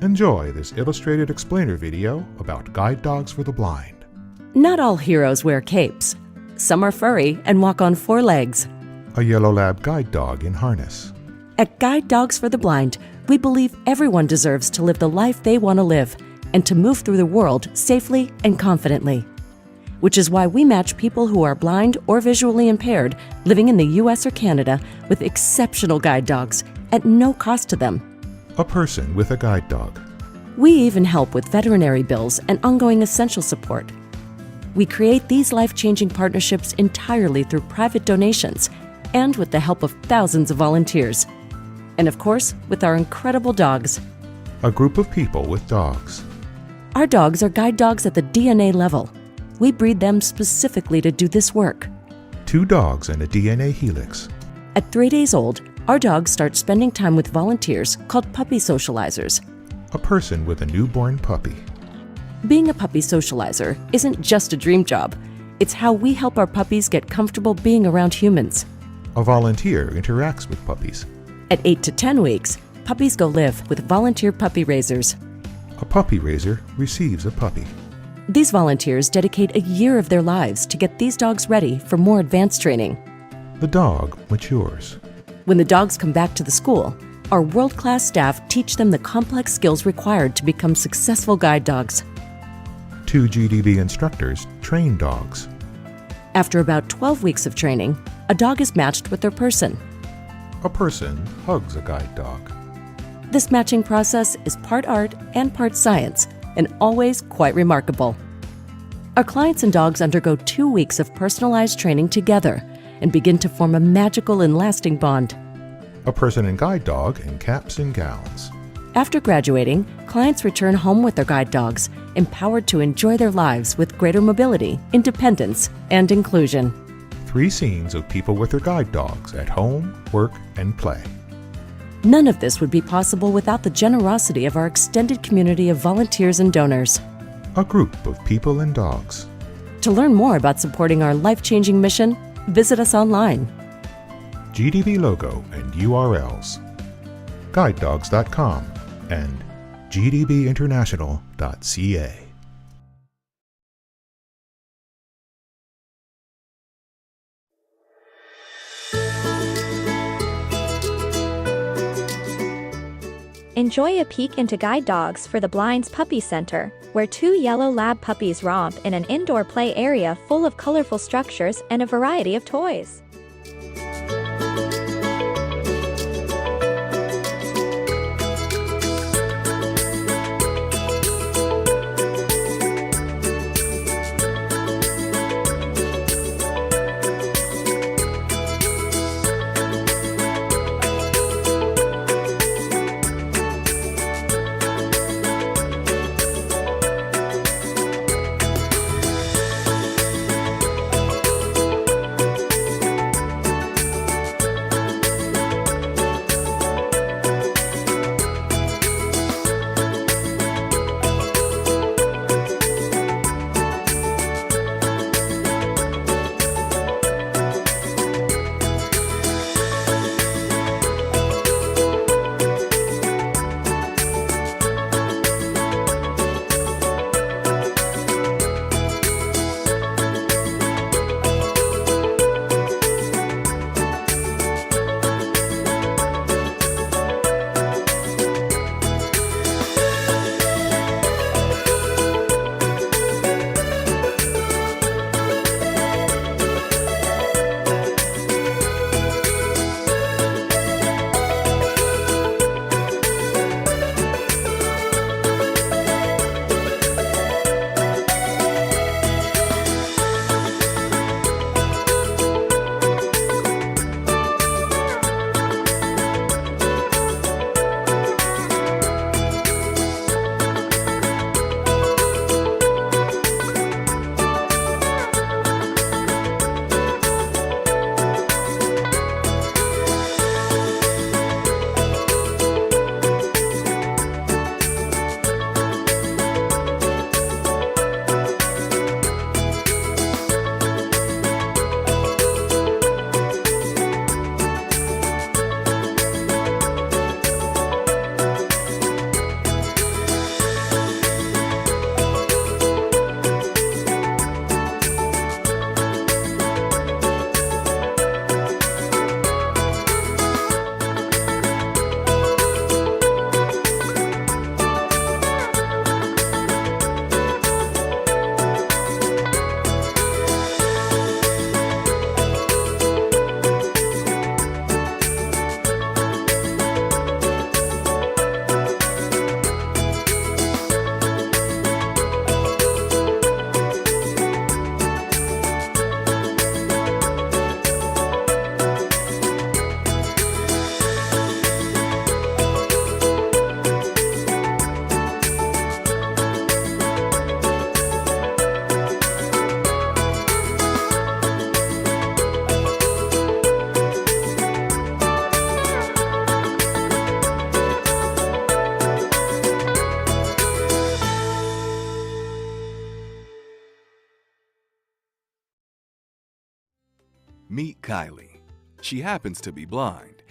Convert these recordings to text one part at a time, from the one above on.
Enjoy this illustrated explainer video about guide dogs for the blind. Not all heroes wear capes. Some are furry and walk on 4 legs. A yellow lab guide dog in harness. At Guide Dogs for the Blind, we believe everyone deserves to live the life they want to live and to move through the world safely and confidently. Which is why we match people who are blind or visually impaired living in the US or Canada with exceptional guide dogs at no cost to them. A person with a guide dog. We even help with veterinary bills and ongoing essential support. We create these life-changing partnerships entirely through private donations and with the help of thousands of volunteers. And of course, with our incredible dogs. A group of people with dogs. Our dogs are guide dogs at the DNA level. We breed them specifically to do this work. 2 dogs and a DNA helix. At 3 days old, our dogs start spending time with volunteers called puppy socializers. A person with a newborn puppy. Being a puppy socializer isn't just a dream job. It's how we help our puppies get comfortable being around humans. A volunteer interacts with puppies. At 8 to 10 weeks, puppies go live with volunteer puppy raisers. A puppy raiser receives a puppy. These volunteers dedicate a year of their lives to get these dogs ready for more advanced training. The dog matures. When the dogs come back to the school, our world-class staff teach them the complex skills required to become successful guide dogs. 2 GDB instructors train dogs. After about 12 weeks of training, a dog is matched with their person. A person hugs a guide dog. This matching process is part art and part science, and always quite remarkable. Our clients and dogs undergo 2 weeks of personalized training together and begin to form a magical and lasting bond. A person and guide dog in caps and gowns. After graduating, clients return home with their guide dogs, empowered to enjoy their lives with greater mobility, independence, and inclusion. 3 scenes of people with their guide dogs at home, work, and play. None of this would be possible without the generosity of our extended community of volunteers and donors. A group of people and dogs. To learn more about supporting our life-changing mission, visit us online. GDB logo and URLs. GuideDogs.com and GDBinternational.ca. Enjoy a peek into Guide Dogs for the Blind's Puppy Center, where 2 yellow lab puppies romp in an indoor play area full of colorful structures and a variety of toys. Meet Kylie. She happens to be blind.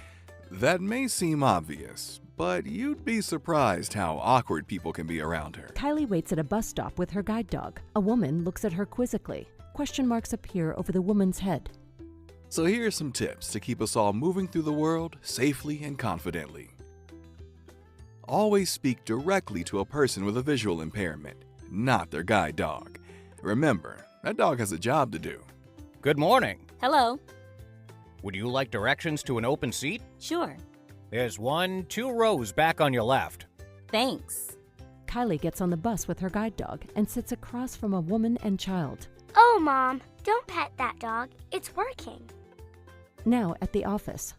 That may seem obvious, but you'd be surprised how awkward people can be around her. Kylie waits at a bus stop with her guide dog. A woman looks at her quizzically. Question marks appear over the woman's head. So here are some tips to keep us all moving through the world safely and confidently. Always speak directly to a person with a visual impairment, not their guide dog. Remember, that dog has a job to do. Good morning. Hello. Would you like directions to an open seat? Sure. There's 2 rows back on your left. Thanks. Kylie gets on the bus with her guide dog and sits across from a woman and child. Oh, Mom, don't pet that dog. It's working. Now at the office.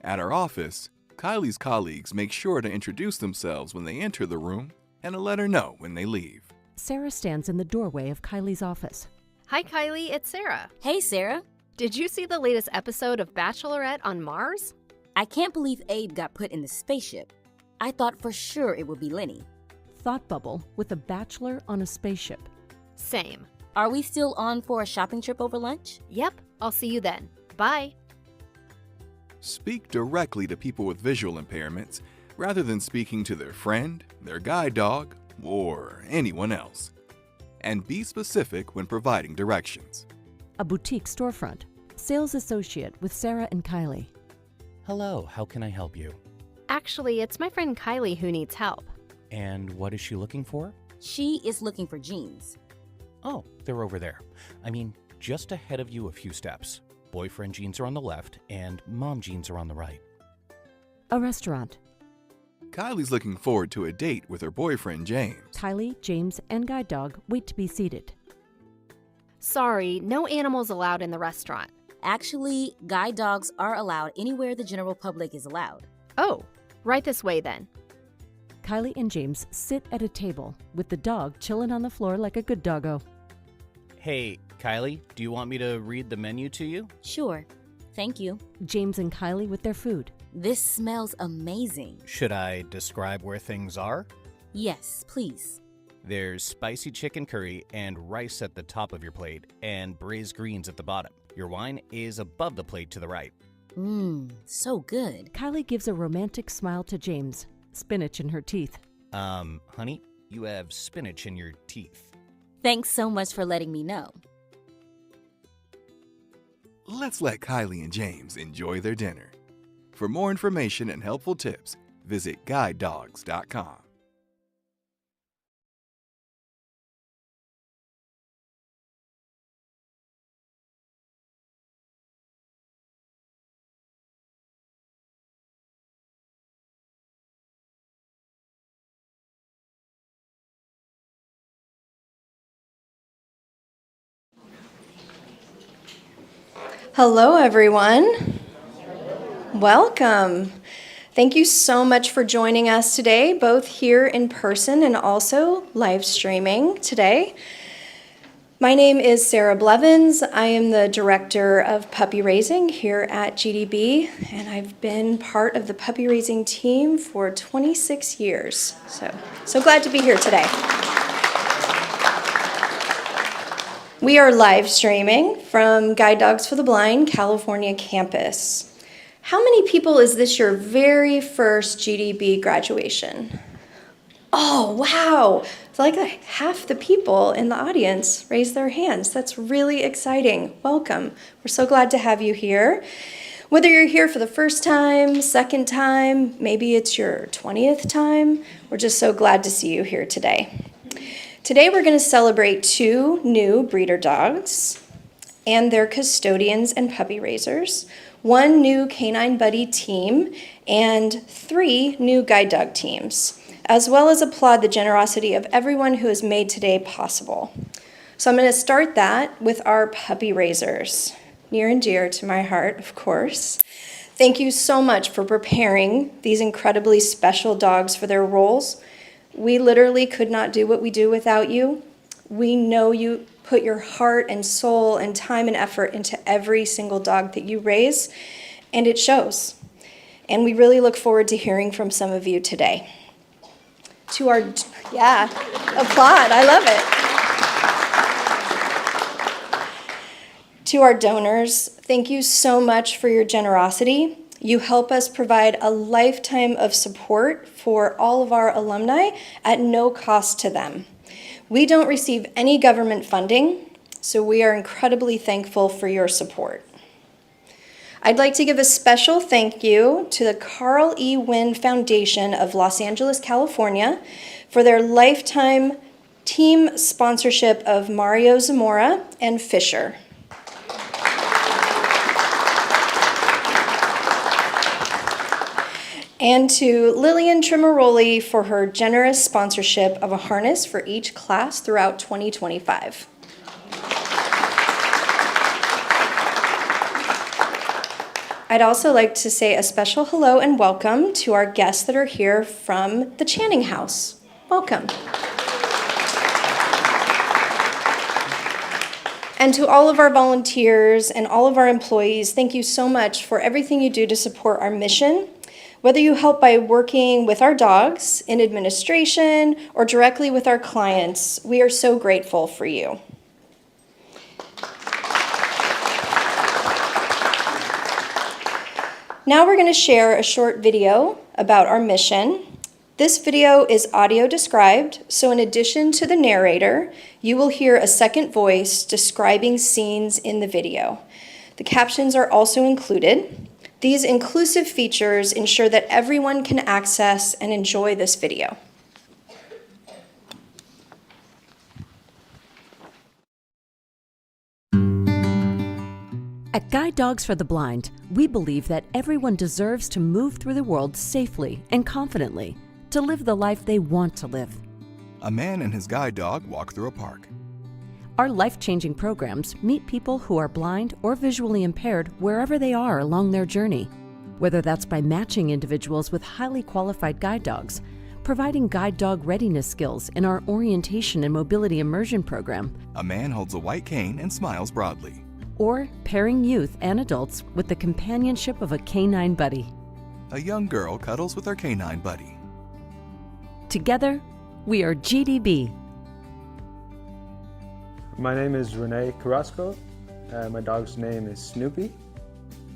At our office, Kylie's colleagues make sure to introduce themselves when they enter the room and to let her know when they leave. Sarah stands in the doorway of Kylie's office. Hi, Kylie. It's Sarah. Hey, Sarah. Did you see the latest episode of Bachelorette on Mars? I can't believe Abe got put in the spaceship. I thought for sure it would be Lenny. Thought bubble with a bachelor on a spaceship. Same. Are we still on for a shopping trip over lunch? Yep. I'll see you then. Bye. Speak directly to people with visual impairments rather than speaking to their friend, their guide dog, or anyone else. And be specific when providing directions. A boutique storefront. Sales associate with Sarah and Kylie. Hello, how can I help you? Actually, it's my friend Kylie who needs help. And what is she looking for? She is looking for jeans. Oh, they're over there. I mean, just ahead of you a few steps. Boyfriend jeans are on the left and mom jeans are on the right. A restaurant. Kylie's looking forward to a date with her boyfriend, James. Kylie, James, and guide dog wait to be seated. Sorry, no animals allowed in the restaurant. Actually, guide dogs are allowed anywhere the general public is allowed. Oh, right this way then. Kylie and James sit at a table with the dog chilling on the floor like a good doggo. Hey, Kylie, do you want me to read the menu to you? Sure. Thank you. James and Kylie with their food. This smells amazing. Should I describe where things are? Yes, please. There's spicy chicken curry and rice at the top of your plate and braised greens at the bottom. Your wine is above the plate to the right. Mmm, so good. Kylie gives a romantic smile to James, spinach in her teeth. Honey, you have spinach in your teeth. Thanks so much for letting me know. Let's let Kylie and James enjoy their dinner. For more information and helpful tips, visit guidedogs.com. Hello, everyone. Welcome. Thank you so much for joining us today, both here in person and also live streaming today. My name is Sarah Blevins. I am the Director of Puppy Raising here at GDB, and I've been part of the puppy raising team for 26 years. So glad to be here today. We are live streaming from Guide Dogs for the Blind, California campus. How many people is this your very first GDB graduation? Oh, wow. It's like half the people in the audience raised their hands. That's really exciting. Welcome. We're so glad to have you here. Whether you're here for the first time, second time, maybe it's your 20th time, we're just so glad to see you here today. Today we're going to celebrate 2 new breeder dogs and their custodians and puppy raisers, 1 new canine buddy team, and 3 new guide dog teams, as well as applaud the generosity of everyone who has made today possible. So I'm going to start that with our puppy raisers, near and dear to my heart, of course. Thank you so much for preparing these incredibly special dogs for their roles. We literally could not do what we do without you. We know you put your heart and soul and time and effort into every single dog that you raise, and it shows. And we really look forward to hearing from some of you today. Applaud, I love it. To our donors, thank you so much for your generosity. You help us provide a lifetime of support for all of our alumni at no cost to them. We don't receive any government funding, so we are incredibly thankful for your support. I'd like to give a special thank you to the Carl E. Wynn Foundation of Los Angeles, California, for their lifetime team sponsorship of Mario Zamora and Fisher. And to Lillian Trimaroli for her generous sponsorship of a harness for each class throughout 2025. I'd also like to say a special hello and welcome to our guests that are here from the Channing House. Welcome. And to all of our volunteers and all of our employees, thank you so much for everything you do to support our mission. Whether you help by working with our dogs, in administration, or directly with our clients, we are so grateful for you. Now we're going to share a short video about our mission. This video is audio described, so in addition to the narrator, you will hear a second voice describing scenes in the video. The captions are also included. These inclusive features ensure that everyone can access and enjoy this video. At Guide Dogs for the Blind, we believe that everyone deserves to move through the world safely and confidently, to live the life they want to live. A man and his guide dog walk through a park. Our life-changing programs meet people who are blind or visually impaired wherever they are along their journey, whether that's by matching individuals with highly qualified guide dogs, providing guide dog readiness skills in our orientation and mobility immersion program. A man holds a white cane and smiles broadly. Or pairing youth and adults with the companionship of a canine buddy. A young girl cuddles with her canine buddy. Together, we are GDB. My name is Renee Carrasco. My dog's name is Snoopy.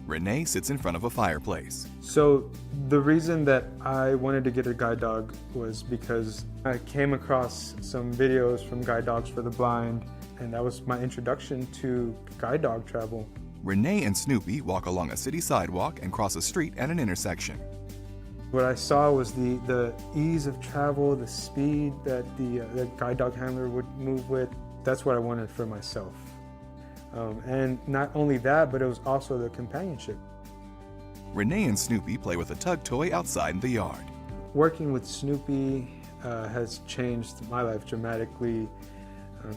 Renee sits in front of a fireplace. So the reason that I wanted to get a guide dog was because I came across some videos from Guide Dogs for the Blind, and that was my introduction to guide dog travel. Renee and Snoopy walk along a city sidewalk and cross a street at an intersection. What I saw was the ease of travel, the speed that the guide dog handler would move with. That's what I wanted for myself. And not only that, but it was also the companionship. Renee and Snoopy play with a tug toy outside in the yard. Working with Snoopy has changed my life dramatically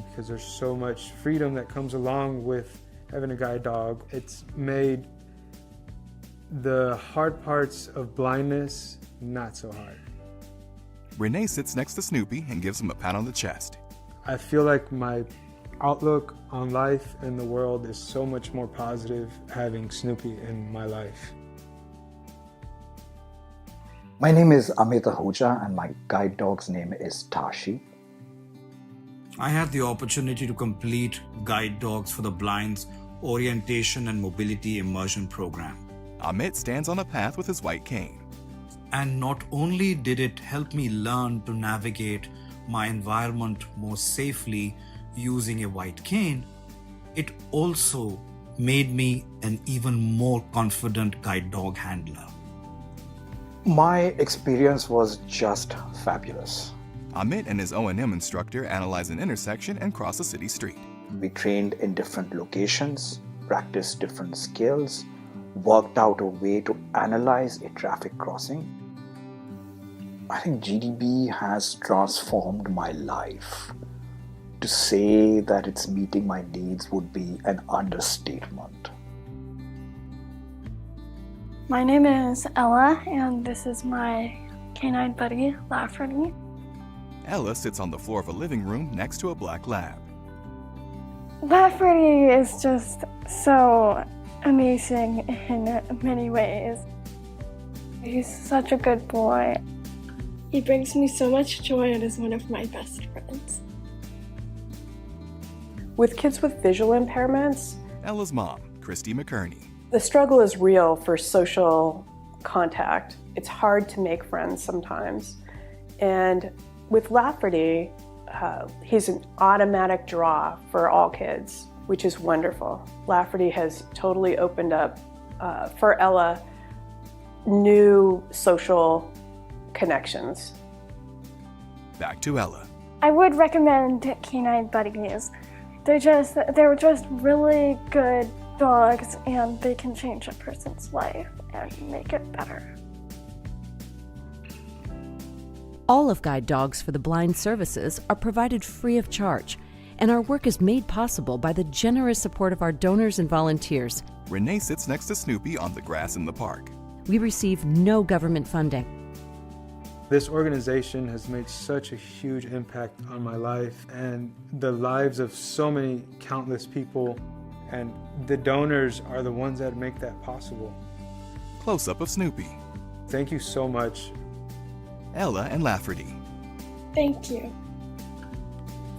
because there's so much freedom that comes along with having a guide dog. It's made the hard parts of blindness not so hard. Renee sits next to Snoopy and gives him a pat on the chest. I feel like my outlook on life and the world is so much more positive having Snoopy in my life. My name is Amit Ahuja and my guide dog's name is Tashi. I had the opportunity to complete Guide Dogs for the Blind's Orientation and Mobility Immersion Program. Amit stands on a path with his white cane. And not only did it help me learn to navigate my environment more safely using a white cane, it also made me an even more confident guide dog handler. My experience was just fabulous. Amit and his O&M instructor analyze an intersection and cross a city street. We trained in different locations, practiced different skills, worked out a way to analyze a traffic crossing. I think GDB has transformed my life. To say that it's meeting my needs would be an understatement. My name is Ella, and this is my canine buddy, Lafferty. Ella sits on the floor of a living room next to a black lab. Lafferty is just so amazing in many ways. He's such a good boy. He brings me so much joy and is one of my best friends. With kids with visual impairments, Ella's mom, Christy McKerney. The struggle is real for social contact. It's hard to make friends sometimes. And with Lafferty, he's an automatic draw for all kids, which is wonderful. Lafferty has totally opened up, for Ella, new social connections. Back to Ella. I would recommend canine buddies. They're just really good dogs, and they can change a person's life and make it better. All of Guide Dogs for the Blind services are provided free of charge, and our work is made possible by the generous support of our donors and volunteers. Renee sits next to Snoopy on the grass in the park. We receive no government funding. This organization has made such a huge impact on my life and the lives of so many countless people, and the donors are the ones that make that possible. Close-up of Snoopy. Thank you so much. Ella and Lafferty. Thank you.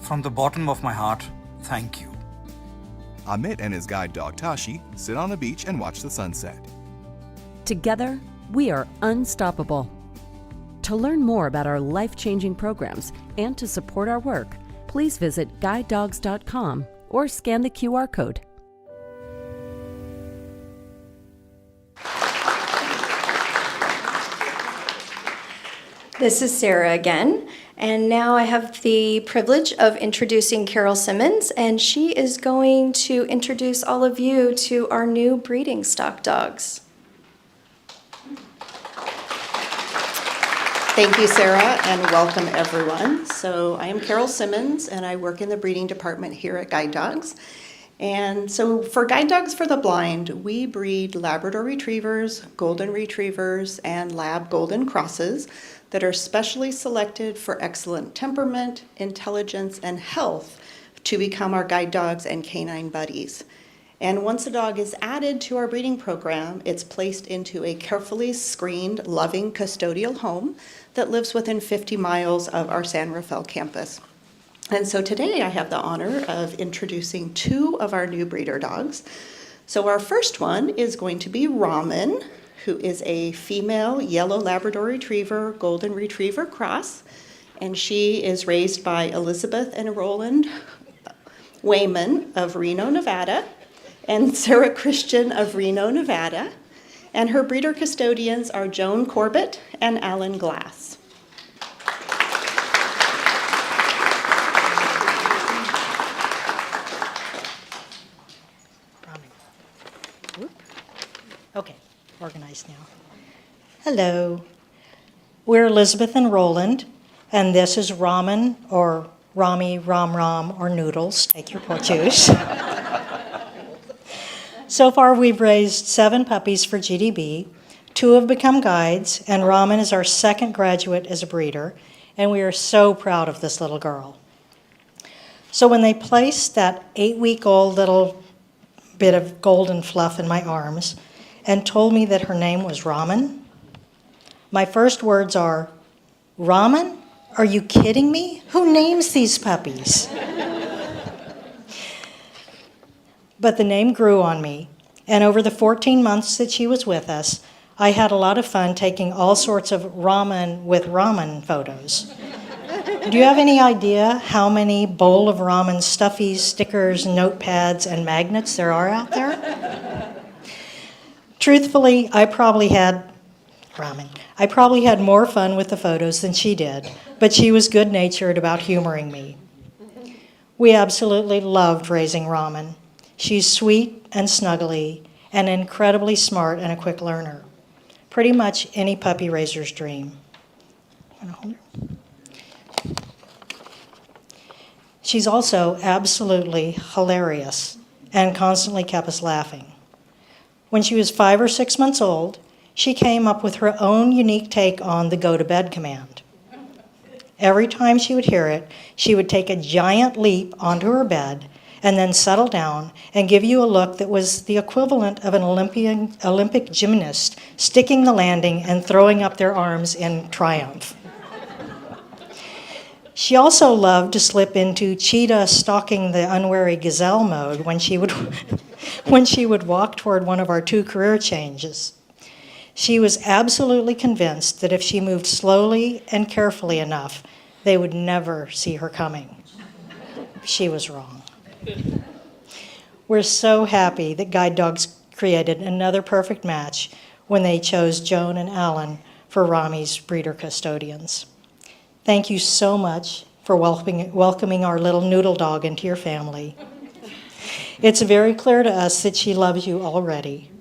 From the bottom of my heart, thank you. Amit and his guide dog Tashi sit on a beach and watch the sunset. Together, we are unstoppable. To learn more about our life-changing programs and to support our work, please visit guidedogs.com or scan the QR code. This is Sarah again, and now I have the privilege of introducing Carol Simmons, and she is going to introduce all of you to our new breeding stock dogs. Thank you, Sarah, and welcome everyone. So I am Carol Simmons, and I work in the breeding department here at Guide Dogs. And so for Guide Dogs for the Blind, we breed Labrador Retrievers, Golden Retrievers, and Lab Golden Crosses that are specially selected for excellent temperament, intelligence, and health to become our guide dogs and canine buddies. And once a dog is added to our breeding program, it's placed into a carefully screened, loving custodial home that lives within 50 miles of our San Rafael campus. And so today I have the honor of introducing two of our new breeder dogs. So our first one is going to be Ramen, who is a female yellow Labrador Retriever, Golden Retriever cross. And she is raised by Elizabeth and Roland Wayman of Reno, Nevada, and Sarah Christian of Reno, Nevada. And her breeder custodians are Joan Corbett and Alan Glass. Okay, organized now. Hello. We're Elizabeth and Roland, and this is Ramen, or Rami, Ram Ram, or Noodles. Take your choice. So far, we've raised 7 puppies for GDB. 2 have become guides, and Ramen is our second graduate as a breeder, and we are so proud of this little girl. So when they placed that 8-week-old little bit of golden fluff in my arms and told me that her name was Ramen, my first words are, "Ramen? Are you kidding me? Who names these puppies?" But the name grew on me, and over the 14 months that she was with us, I had a lot of fun taking all sorts of ramen with ramen photos. Do you have any idea how many bowl of ramen stuffies, stickers, notepads, and magnets there are out there? Truthfully, I probably had more fun with the photos than she did, but she was good-natured about humoring me. We absolutely loved raising Ramen. She's sweet and snuggly and incredibly smart and a quick learner. Pretty much any puppy raiser's dream. She's also absolutely hilarious and constantly kept us laughing. When she was 5 or 6 months old, she came up with her own unique take on the go-to-bed command. Every time she would hear it, she would take a giant leap onto her bed and then settle down and give you a look that was the equivalent of an Olympic gymnast sticking the landing and throwing up their arms in triumph. She also loved to slip into cheetah stalking the unwary gazelle mode when she would when she would walk toward one of our 2 career changes. She was absolutely convinced that if she moved slowly and carefully enough, they would never see her coming. She was wrong. We're so happy that Guide Dogs created another perfect match when they chose Joan and Alan for Rami's breeder custodians. Thank you so much for welcoming our little noodle dog into your family. It's very clear to us that she loves you already.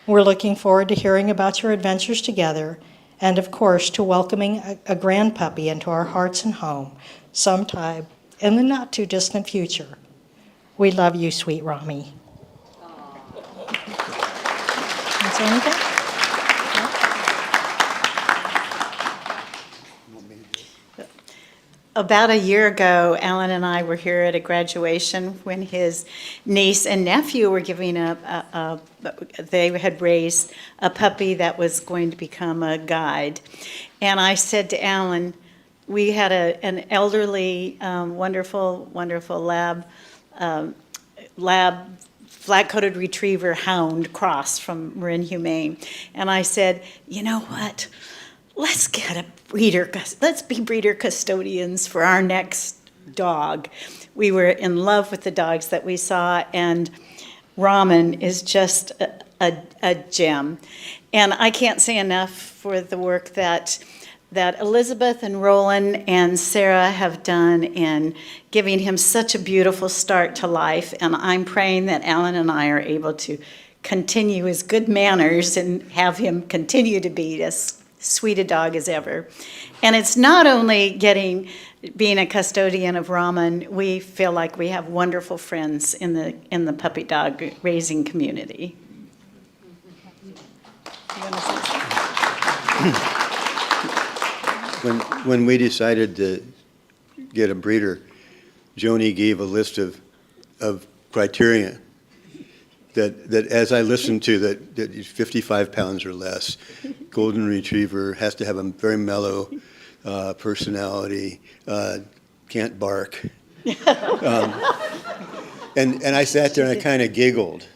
We're looking forward to hearing about your adventures together and, of course, to welcoming a grand puppy into our hearts and home sometime in the not-too-distant future. We love you, sweet Rami. Is there anything? About a year ago, Alan and I were here at a graduation when his niece and nephew were giving up, they had raised a puppy that was going to become a guide. And I said to Alan, we had an elderly, wonderful lab flat-coated retriever hound cross from Marin Humane. And I said, you know what? Let's be breeder custodians for our next dog. We were in love with the dogs that we saw, and Ramen is just a gem. And I can't say enough for the work that Elizabeth and Roland and Sarah have done in giving him such a beautiful start to life. And I'm praying that Alan and I are able to continue his good manners and have him continue to be as sweet a dog as ever. And it's not only being a custodian of Ramen, we feel like we have wonderful friends in the puppy dog raising community. You want to say something? When we decided to get a breeder, Joni gave a list of criteria that as I listened to, that he's 55 pounds or less, golden retriever, has to have a very mellow personality, can't bark. And I sat there and I kind of giggled.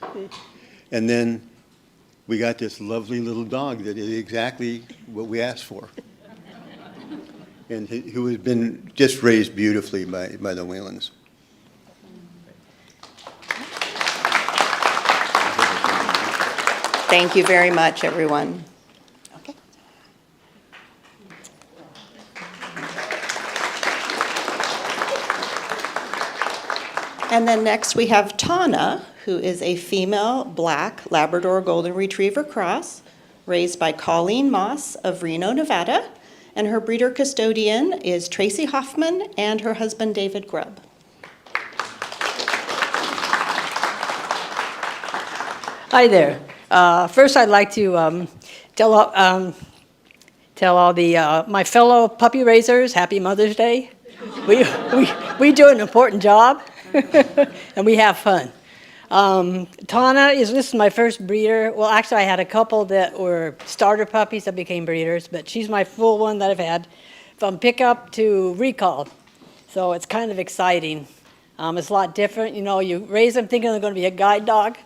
And then we got this lovely little dog that is exactly what we asked for. And who has been just raised beautifully by the Whalens. Thank you very much, everyone. Okay. And then next we have Tana, who is a female black Labrador Golden Retriever cross raised by Colleen Moss of Reno, Nevada. And her breeder custodian is Tracy Hoffman and her husband, David Grubb. Hi there. First, I'd like to tell all my fellow puppy raisers, Happy Mother's Day. We do an important job, and we have fun. Tana this is my first breeder. Well, actually, I had a couple that were starter puppies that became breeders, but she's my full one that I've had from pickup to recall. So it's kind of exciting. It's a lot different. You know, you raise them thinking they're going to be a guide dog.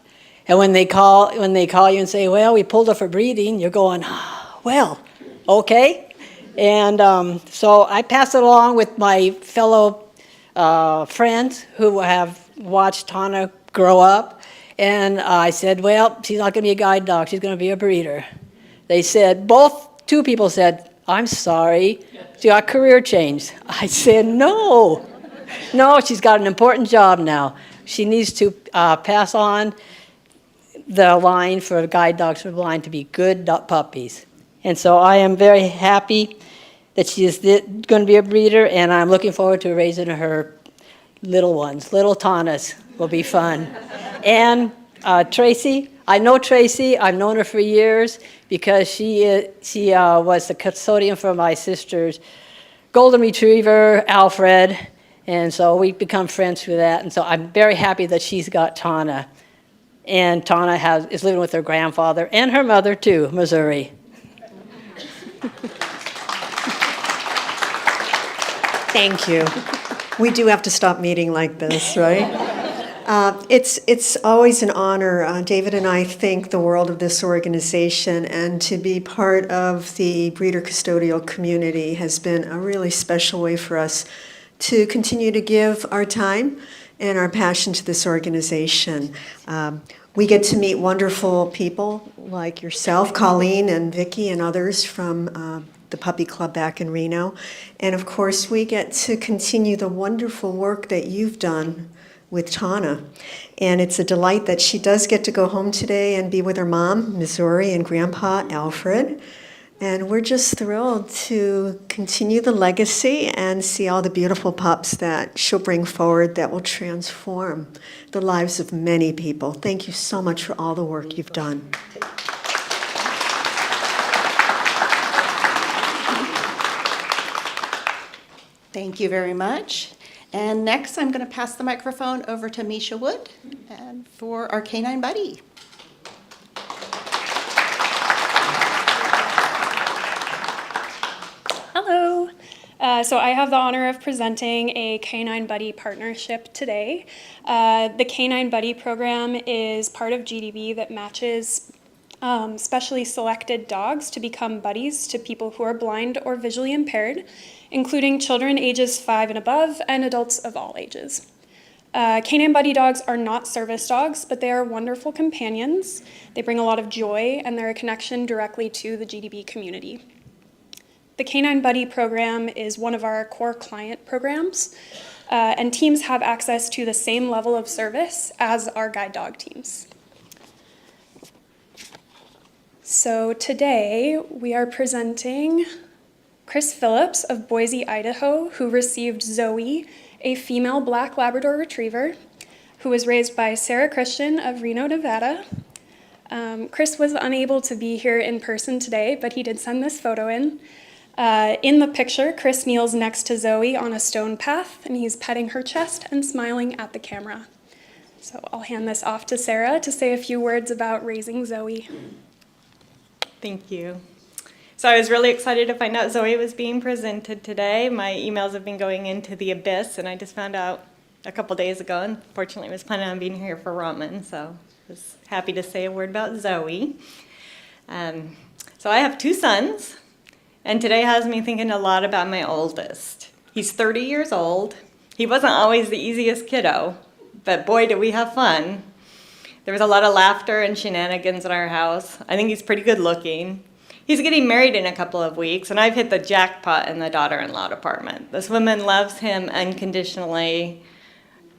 And when they call you and say, well, we pulled her for breeding, you're going, well, okay. And so I pass it along with my fellow friends who have watched Tana grow up. And I said, well, she's not going to be a guide dog. She's going to be a breeder. They said, two people said, I'm sorry, she got career change. I said, no, she's got an important job now. She needs to pass on the line for Guide Dogs for the Blind to be good puppies. And so I am very happy that she is going to be a breeder, and I'm looking forward to raising her little ones. Little Tanas will be fun. And Tracy, I know Tracy. I've known her for years because she was the custodian for my sister's golden retriever, Alfred, and so we've become friends through that. And so I'm very happy that she's got Tana. And Tana is living with her grandfather and her mother, too, Missouri. Thank you. We do have to stop meeting like this, right? It's always an honor. David and I think the world of this organization, and to be part of the breeder custodial community has been a really special way for us to continue to give our time and our passion to this organization. We get to meet wonderful people like yourself, Colleen and Vicki and others from the Puppy Club back in Reno. And of course, we get to continue the wonderful work that you've done with Tana. And it's a delight that she does get to go home today and be with her mom, Missouri, and Grandpa, Alfred. And we're just thrilled to continue the legacy and see all the beautiful pups that she'll bring forward that will transform the lives of many people. Thank you so much for all the work you've done. Thank you very much. And next, I'm going to pass the microphone over to Misha Wood and for our canine buddy. Hello. So I have the honor of presenting a Canine Buddy partnership today. The Canine Buddy program is part of GDB that matches specially selected dogs to become buddies to people who are blind or visually impaired, including children ages 5 and above and adults of all ages. Canine Buddy dogs are not service dogs, but they are wonderful companions. They bring a lot of joy, and they're a connection directly to the GDB community. The Canine Buddy program is one of our core client programs, and teams have access to the same level of service as our guide dog teams. So today we are presenting Chris Phillips of Boise, Idaho, who received Zoe, a female black Labrador Retriever, who was raised by Sarah Christian of Reno, Nevada. Chris was unable to be here in person today, but he did send this photo in. In the picture, Chris kneels next to Zoe on a stone path, and he's petting her chest and smiling at the camera. So I'll hand this off to Sarah to say a few words about raising Zoe. Thank you. So I was really excited to find out Zoe was being presented today. My emails have been going into the abyss, and I just found out a couple days ago, and fortunately was planning on being here for Ramen, so I was happy to say a word about Zoe. So I have 2 sons. And today has me thinking a lot about my oldest. He's 30 years old. He wasn't always the easiest kiddo, but boy, did we have fun. There was a lot of laughter and shenanigans in our house. I think he's pretty good looking. He's getting married in a couple of weeks, and I've hit the jackpot in the daughter-in-law department. This woman loves him unconditionally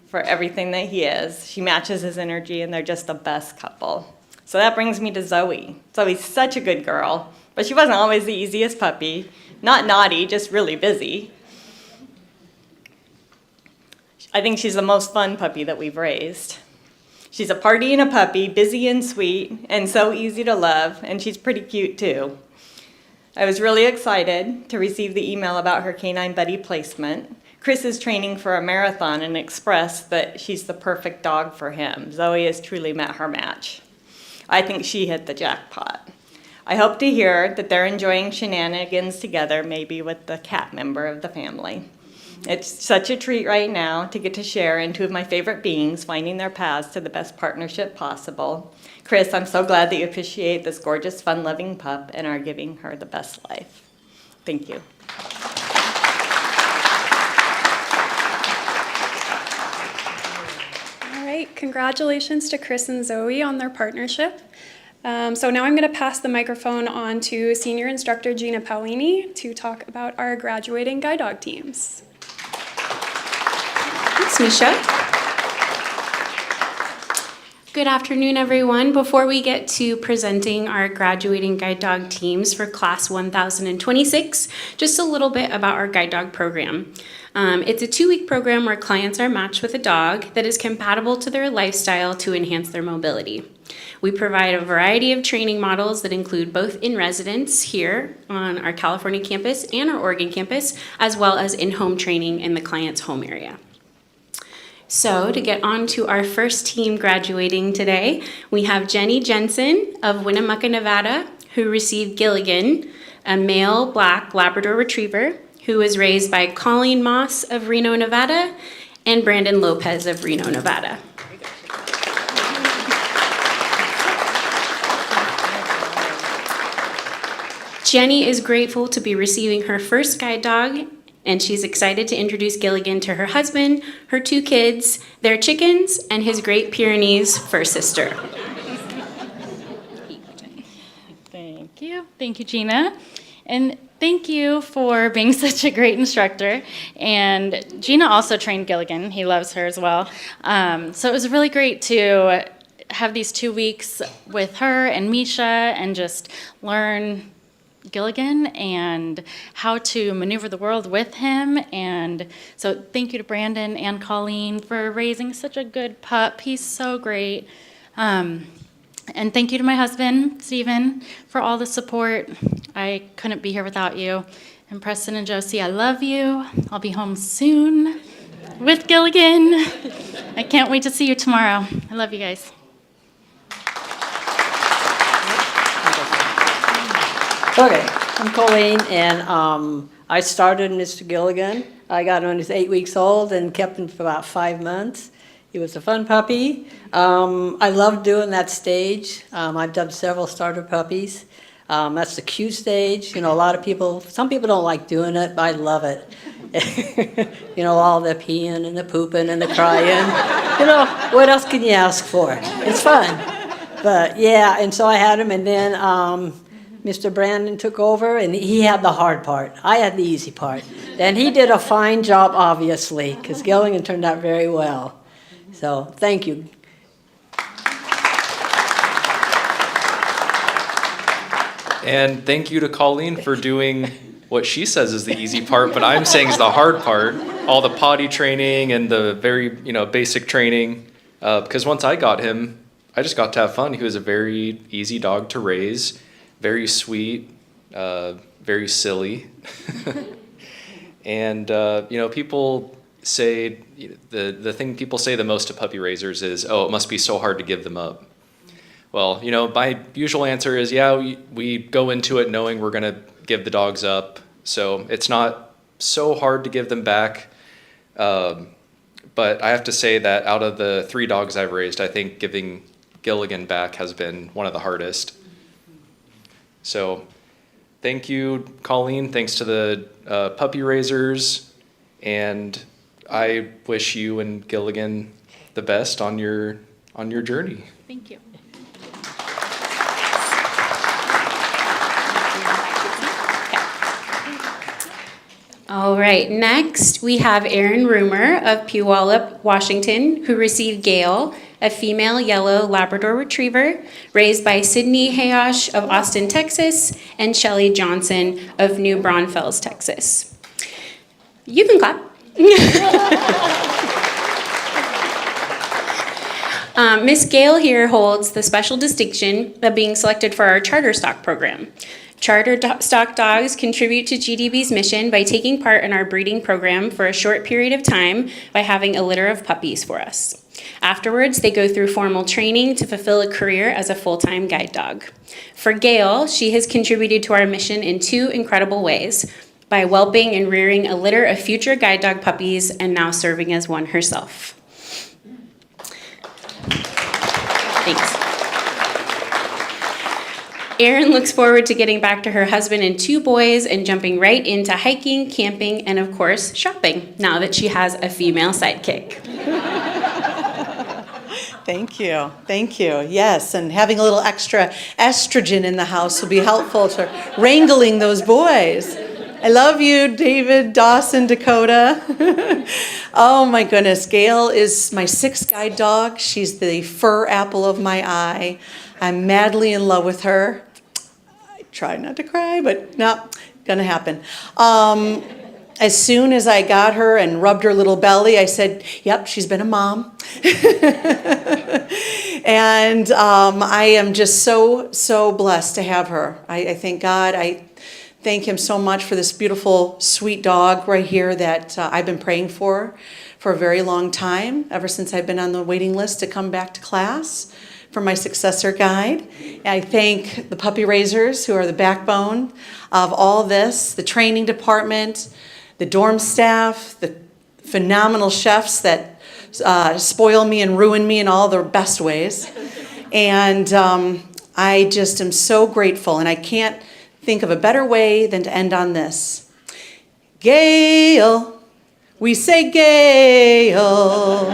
for everything that he is. She matches his energy, and they're just the best couple. So that brings me to Zoe. Zoe's such a good girl. But she wasn't always the easiest puppy. Not naughty, just really busy. I think she's the most fun puppy that we've raised. She's a party and a puppy, busy and sweet, and so easy to love, and she's pretty cute too. I was really excited to receive the email about her Canine Buddy placement. Chris is training for a marathon and expressed that she's the perfect dog for him. Zoe has truly met her match. I think she hit the jackpot. I hope to hear that they're enjoying shenanigans together, maybe with the cat member of the family. It's such a treat right now to get to share in 2 of my favorite beings finding their paths to the best partnership possible. Chris, I'm so glad that you appreciate this gorgeous, fun-loving pup and are giving her the best life. Thank you. All right, congratulations to Chris and Zoe on their partnership. So now I'm going to pass the microphone on to Senior Instructor Gina Paolini to talk about our graduating guide dog teams. Thanks, Misha. Good afternoon, everyone. Before we get to presenting our graduating guide dog teams for Class 1026, just a little bit about our guide dog program. It's a 2-week program where clients are matched with a dog that is compatible to their lifestyle to enhance their mobility. We provide a variety of training models that include both in residence here on our California campus and our Oregon campus, as well as in-home training in the client's home area. So to get on to our first team graduating today, we have Jenny Jensen of Winnemucca, Nevada, who received Gilligan, a male black Labrador Retriever, who was raised by Colleen Moss of Reno, Nevada, and Brandon Lopez of Reno, Nevada. Jenny is grateful to be receiving her first guide dog, and she's excited to introduce Gilligan to her husband, her 2 kids, their chickens, and his Great Pyrenees fur sister. Thank you. Thank you, Gina. And thank you for being such a great instructor. And Gina also trained Gilligan. He loves her as well. So it was really great to have these 2 weeks with her and Misha and just learn Gilligan and how to maneuver the world with him. And so thank you to Brandon and Colleen for raising such a good pup. He's so great. And thank you to my husband, Stephen, for all the support. I couldn't be here without you. And Preston and Josie, I love you. I'll be home soon with Gilligan. I can't wait to see you tomorrow. I love you guys. Okay, I'm Colleen, and I started Mr. Gilligan. I got him when he was 8 weeks old and kept him for about 5 months. He was a fun puppy. I love doing that stage. I've done several starter puppies. That's the cute stage. You know, a lot of people, some people don't like doing it, but I love it. You know, all the peeing and the pooping and the crying. You know, what else can you ask for? It's fun. But yeah, and so I had him, and then Mr. Brandon took over, and he had the hard part. I had the easy part. And he did a fine job, obviously, because Gilligan turned out very well. So thank you. And thank you to Colleen for doing what she says is the easy part, but I'm saying is the hard part. All the potty training and the very, basic training. Because once I got him, I just got to have fun. He was a very easy dog to raise, very sweet, very silly. And, people say, the thing people say the most to puppy raisers is, oh, it must be so hard to give them up. Well, my usual answer is, yeah, we go into it knowing we're going to give the dogs up. So it's not so hard to give them back. But I have to say that out of the 3 dogs I've raised, I think giving Gilligan back has been one of the hardest. So thank you, Colleen. Thanks to the puppy raisers. And I wish you and Gilligan the best on your journey. Thank you. All right, next we have Erin Roomer of Puyallup, Washington, who received Gail, a female yellow Labrador Retriever, raised by Sydney Hayosh of Austin, Texas, and Shelley Johnson of New Braunfels, Texas. You can clap. Miss Gail here holds the special distinction of being selected for our charter stock program. Charter stock dogs contribute to GDB's mission by taking part in our breeding program for a short period of time by having a litter of puppies for us. Afterwards, they go through formal training to fulfill a career as a full-time guide dog. For Gail, she has contributed to our mission in 2 incredible ways, by whelping and rearing a litter of future guide dog puppies and now serving as one herself. Thanks. Erin looks forward to getting back to her husband and 2 boys and jumping right into hiking, camping, and of course, shopping, now that she has a female sidekick. Thank you. Thank you. Yes, and having a little extra estrogen in the house will be helpful to wrangling those boys. I love you, David, Dawson, Dakota. Oh my goodness, Gail is my 6th guide dog. She's the fur apple of my eye. I'm madly in love with her. I try not to cry, but no, gonna happen. As soon as I got her and rubbed her little belly, I said, yep, she's been a mom. And I am just so blessed to have her. I thank God. I thank him so much for this beautiful, sweet dog right here that I've been praying for a very long time, ever since I've been on the waiting list to come back to class for my successor guide. And I thank the puppy raisers who are the backbone of all this, the training department, the dorm staff, the phenomenal chefs that spoil me and ruin me in all the best ways. And I just am so grateful, and I can't think of a better way than to end on this. Gail, we say Gail.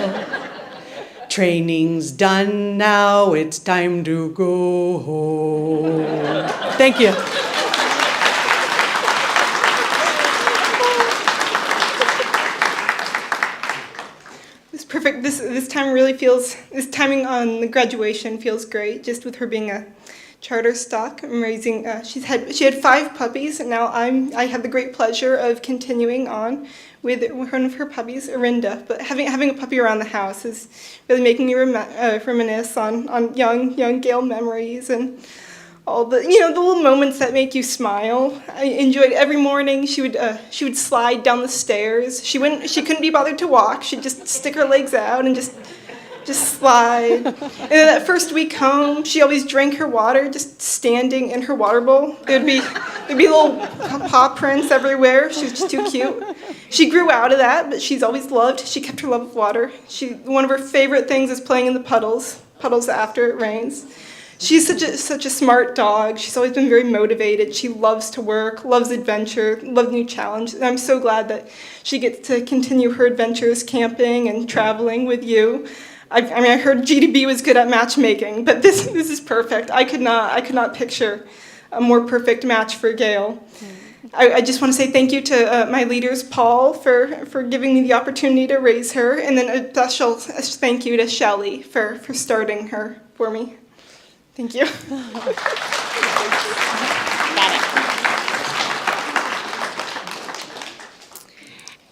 Training's done now, it's time to go home. Thank you. It's perfect. This time really feels, this timing on the graduation feels great, just with her being a charter stock. I'm raising, she had 5 puppies, and now I have the great pleasure of continuing on with one of her puppies, Arinda. But having a puppy around the house is really making me reminisce on young Gail memories and all the the little moments that make you smile. I enjoyed every morning. She would slide down the stairs. She couldn't be bothered to walk. She'd just stick her legs out and just slide. And then that first week home, she always drank her water just standing in her water bowl. There'd be little paw prints everywhere. She was just too cute. She grew out of that, but she kept her love of water. One of her favorite things is playing in the puddles after it rains. She's such a smart dog. She's always been very motivated. She loves to work, loves adventure, loves new challenges. And I'm so glad that she gets to continue her adventures camping and traveling with you. I heard GDB was good at matchmaking, but this is perfect. I could not picture a more perfect match for Gail. I just want to say thank you to my leaders, Paul, for giving me the opportunity to raise her, and then a special thank you to Shelley for starting her for me. Thank you.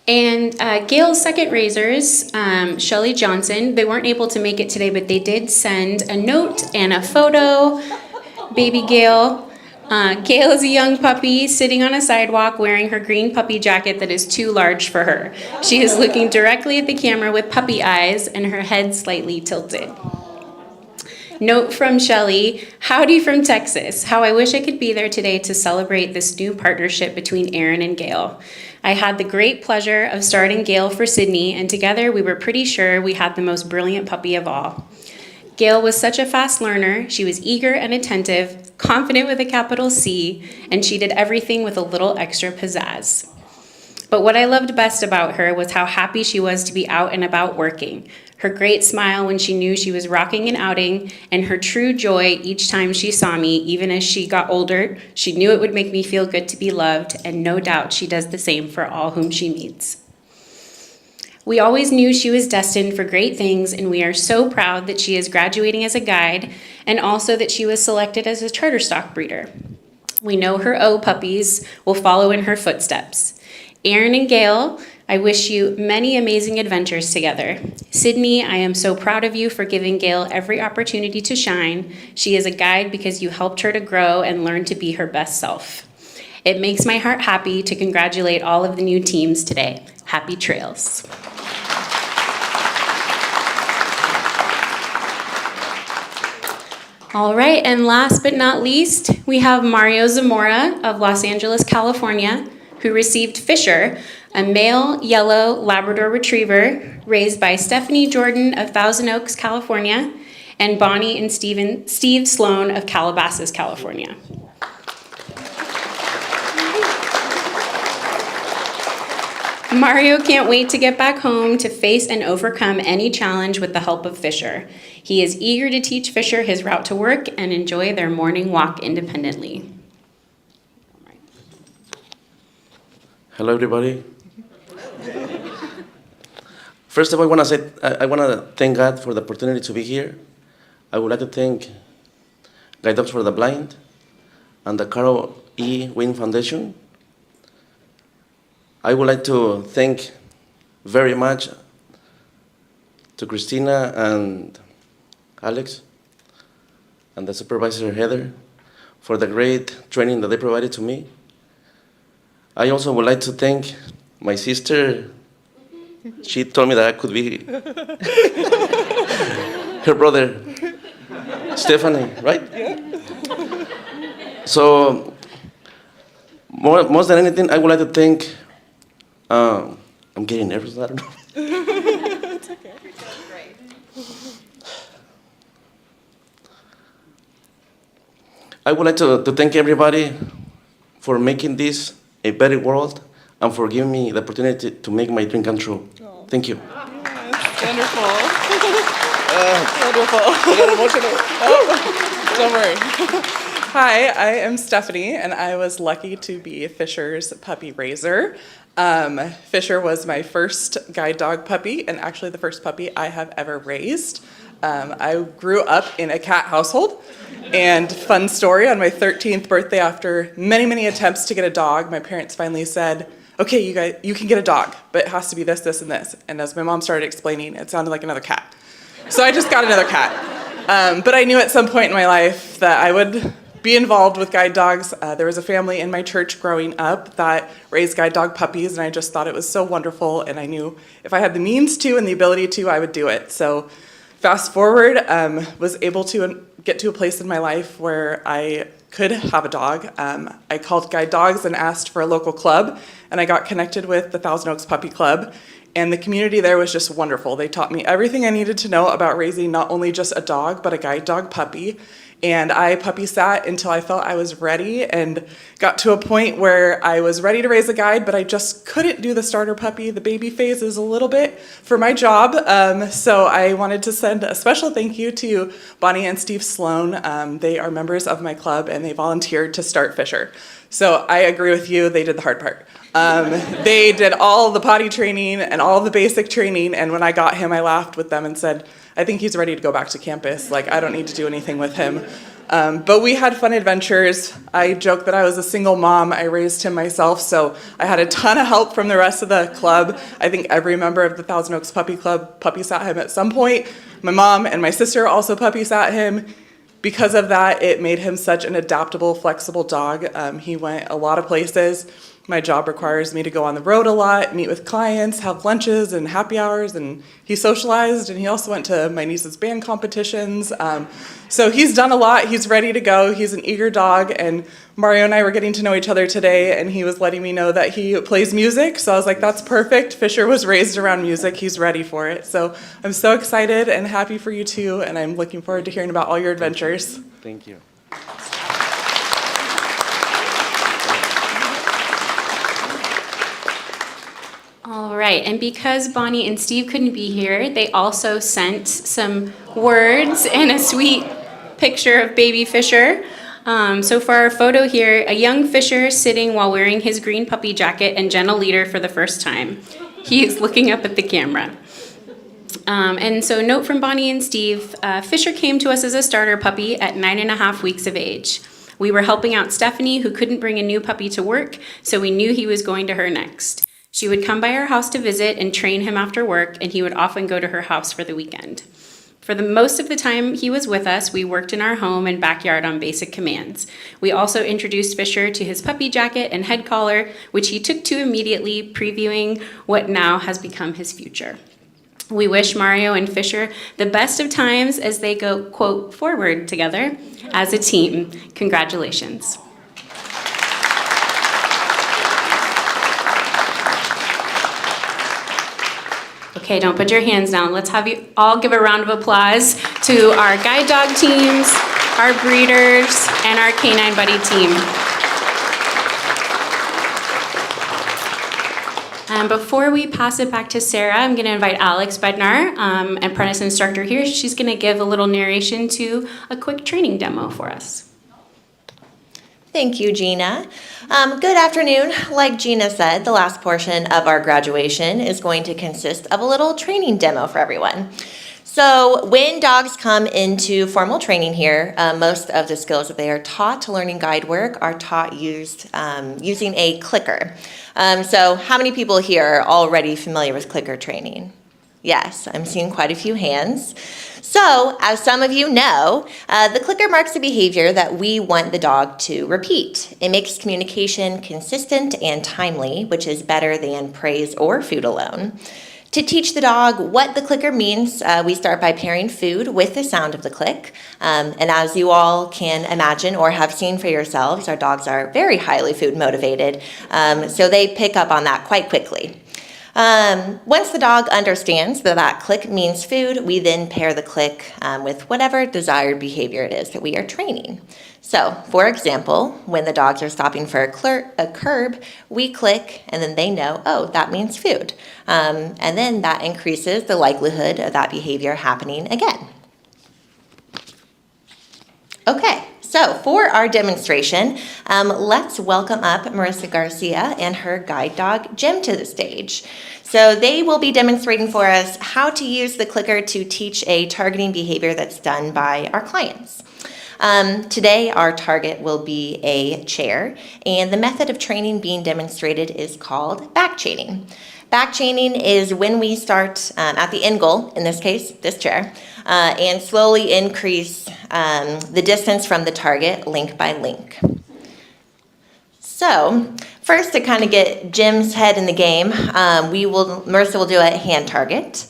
And Gail's second raisers, Shelley Johnson, they weren't able to make it today, but they did send a note and a photo. Baby Gail. Gail is a young puppy sitting on a sidewalk wearing her green puppy jacket that is too large for her. She is looking directly at the camera with puppy eyes and her head slightly tilted. Note from Shelley, howdy from Texas. How I wish I could be there today to celebrate this new partnership between Aaron and Gail. I had the great pleasure of starting Gail for Sydney, and together we were pretty sure we had the most brilliant puppy of all. Gail was such a fast learner. She was eager and attentive, confident with a capital C, and she did everything with a little extra pizzazz. But what I loved best about her was how happy she was to be out and about working. Her great smile when she knew she was rocking an outing, and her true joy each time she saw me, even as she got older. She knew it would make me feel good to be loved, and no doubt she does the same for all whom she meets. We always knew she was destined for great things, and we are so proud that she is graduating as a guide, and also that she was selected as a charter stock breeder. We know her O puppies will follow in her footsteps. Aaron and Gail, I wish you many amazing adventures together. Sydney, I am so proud of you for giving Gail every opportunity to shine. She is a guide because you helped her to grow and learn to be her best self. It makes my heart happy to congratulate all of the new teams today. Happy trails. All right, and last but not least, we have Mario Zamora of Los Angeles, California, who received Fisher, a male yellow Labrador Retriever raised by Stephanie Jordan of Thousand Oaks, California, and Bonnie and Steve Sloan of Calabasas, California. Mario can't wait to get back home to face and overcome any challenge with the help of Fisher. He is eager to teach Fisher his route to work and enjoy their morning walk independently. Hello, everybody. First of all, I want to thank God for the opportunity to be here. I would like to thank Guide Dogs for the Blind and the Carol E. Wynn Foundation. I would like to thank very much to Christina and Alex and the supervisor Heather for the great training that they provided to me. I also would like to thank my sister. She told me that I could be her brother, Stephanie, right? So, most than anything, I would like to thank, I'm getting nervous, I don't know. It's okay. I would like to thank everybody for making this a better world and for giving me the opportunity to make my dream come true. Thank you. Wonderful. Wonderful. I got emotional. Oh, don't worry. Hi, I am Stephanie, and I was lucky to be Fisher's puppy raiser. Fisher was my first guide dog puppy, and actually the first puppy I have ever raised. I grew up in a cat household, and fun story, on my 13th birthday, after many, many attempts to get a dog, my parents finally said, okay, you can get a dog, but it has to be this, this, and this. And as my mom started explaining, it sounded like another cat. So I just got another cat. But I knew at some point in my life that I would be involved with guide dogs. There was a family in my church growing up that raised guide dog puppies, and I just thought it was so wonderful, and I knew if I had the means to and the ability to, I would do it. So fast forward, was able to get to a place in my life where I could have a dog. I called Guide Dogs and asked for a local club, and I got connected with the Thousand Oaks Puppy Club, and the community there was just wonderful. They taught me everything I needed to know about raising not only just a dog, but a guide dog puppy. And I puppy sat until I felt I was ready, and got to a point where I was ready to raise a guide, but I just couldn't do the starter puppy. The baby phase is a little bit for my job. So I wanted to send a special thank you to Bonnie and Steve Sloan. They are members of my club, and they volunteered to start Fisher. So I agree with you, they did the hard part. They did all the potty training and all the basic training, and when I got him, I laughed with them and said, I think he's ready to go back to campus. Like, I don't need to do anything with him. But we had fun adventures. I joke that I was a single mom. I raised him myself, so I had a ton of help from the rest of the club. I think every member of the Thousand Oaks Puppy Club puppy sat him at some point. My mom and my sister also puppy sat him. Because of that, it made him such an adaptable, flexible dog. He went a lot of places. My job requires me to go on the road a lot, meet with clients, have lunches and happy hours, and he socialized, and he also went to my niece's band competitions. So he's done a lot. He's ready to go. He's an eager dog, and Mario and I were getting to know each other today, and he was letting me know that he plays music, so I was like, that's perfect. Fisher was raised around music. He's ready for it. So I'm so excited and happy for you too, and I'm looking forward to hearing about all your adventures. Thank you. All right, and because Bonnie and Steve couldn't be here, they also sent some words and a sweet picture of baby Fisher. So for our photo here, a young Fisher sitting while wearing his green puppy jacket and gentle leader for the first time. He is looking up at the camera. And so note from Bonnie and Steve, Fisher came to us as a starter puppy at 9.5 weeks of age. We were helping out Stephanie, who couldn't bring a new puppy to work, so we knew he was going to her next. She would come by our house to visit and train him after work, and he would often go to her house for the weekend. For the most of the time he was with us, we worked in our home and backyard on basic commands. We also introduced Fisher to his puppy jacket and head collar, which he took to immediately, previewing what now has become his future. We wish Mario and Fisher the best of times as they go, quote, forward together as a team. Congratulations. Okay, don't put your hands down. Let's have you all give a round of applause to our guide dog teams, our breeders, and our canine buddy team. And before we pass it back to Sarah, I'm going to invite Alex Bednar, apprentice instructor here. She's going to give a little narration to a quick training demo for us. Thank you, Gina. Good afternoon. Like Gina said, the last portion of our graduation is going to consist of a little training demo for everyone. So when dogs come into formal training here, most of the skills that they are taught to learning guide work are taught using a clicker. So how many people here are already familiar with clicker training? Yes, I'm seeing quite a few hands. So, as some of you know, the clicker marks the behavior that we want the dog to repeat. It makes communication consistent and timely, which is better than praise or food alone. To teach the dog what the clicker means, we start by pairing food with the sound of the click. And as you all can imagine or have seen for yourselves, our dogs are very highly food motivated, so they pick up on that quite quickly. Once the dog understands that that click means food, we then pair the click with whatever desired behavior it is that we are training. So, for example, when the dogs are stopping for a curb, we click and then they know, oh, that means food. And then that increases the likelihood of that behavior happening again. Okay, so for our demonstration, let's welcome up Marissa Garcia and her guide dog, Jim, to the stage. So they will be demonstrating for us how to use the clicker to teach a targeting behavior that's done by our clients. Today, our target will be a chair, and the method of training being demonstrated is called back chaining. Back chaining is when we start at the end goal, in this case, this chair, and slowly increase the distance from the target link by link. So, first to kind of get Jim's head in the game, Marissa will do a hand target.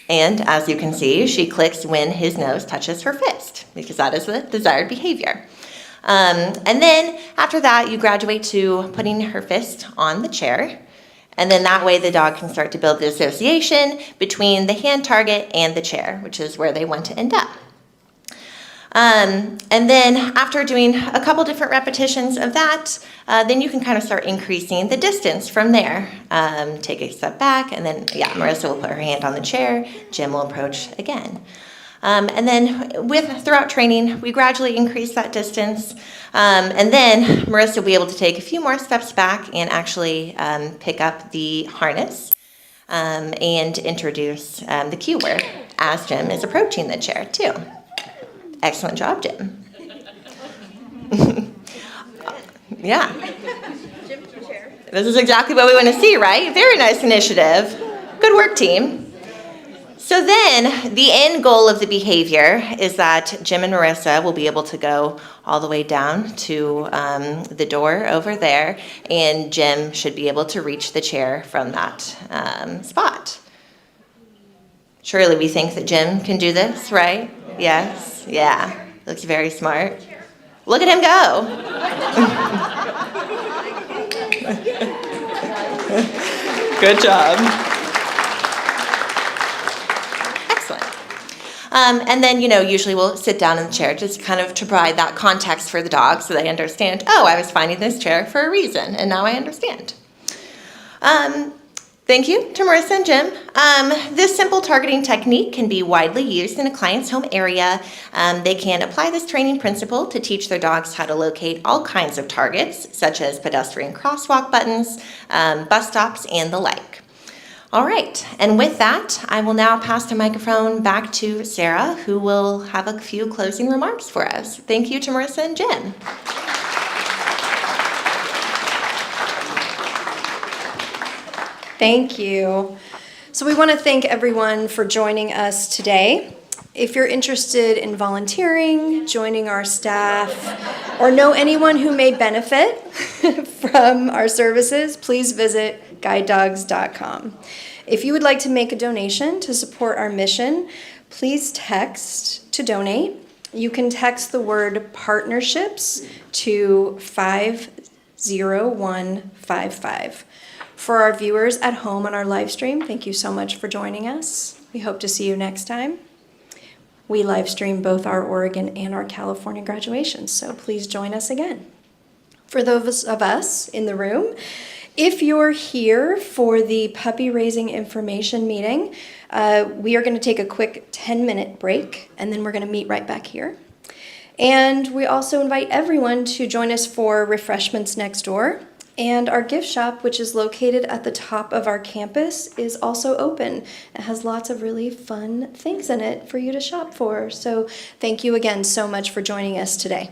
And as you can see, she clicks when his nose touches her fist, because that is the desired behavior. And then after that, you graduate to putting her fist on the chair. And then that way the dog can start to build the association between the hand target and the chair, which is where they want to end up. And then after doing a couple different repetitions of that, then you can kind of start increasing the distance from there. Take a step back, and then, Marissa will put her hand on the chair, Jim will approach again. And then throughout training, we gradually increase that distance. And then Marissa will be able to take a few more steps back and actually pick up the harness and introduce the cue word as Jim is approaching the chair too. Excellent job, Jim. Yeah. This is exactly what we want to see, right? Very nice initiative. Good work, team. So then, the end goal of the behavior is that Jim and Marissa will be able to go all the way down to the door over there, and Jim should be able to reach the chair from that spot. Surely we think that Jim can do this, right? Yes. Yeah. Looks very smart. Look at him go. Good job. Excellent. And then, usually we'll sit down in the chair just kind of to provide that context for the dog so they understand, oh, I was finding this chair for a reason, and now I understand. Thank you to Marissa and Jim. This simple targeting technique can be widely used in a client's home area. They can apply this training principle to teach their dogs how to locate all kinds of targets, such as pedestrian crosswalk buttons, bus stops, and the like. All right, and with that, I will now pass the microphone back to Sarah, who will have a few closing remarks for us. Thank you to Marissa and Jim. Thank you. So we want to thank everyone for joining us today. If you're interested in volunteering, joining our staff, or know anyone who may benefit from our services, please visit guidedogs.com. If you would like to make a donation to support our mission, please text to donate. You can text the word partnerships to 50155. For our viewers at home on our live stream, thank you so much for joining us. We hope to see you next time. We live stream both our Oregon and our California graduations, so please join us again. For those of us in the room, if you're here for the puppy raising information meeting, we are going to take a quick 10-minute break, and then we're going to meet right back here. And we also invite everyone to join us for refreshments next door. And our gift shop, which is located at the top of our campus, is also open. It has lots of really fun things in it for you to shop for. So thank you again so much for joining us today.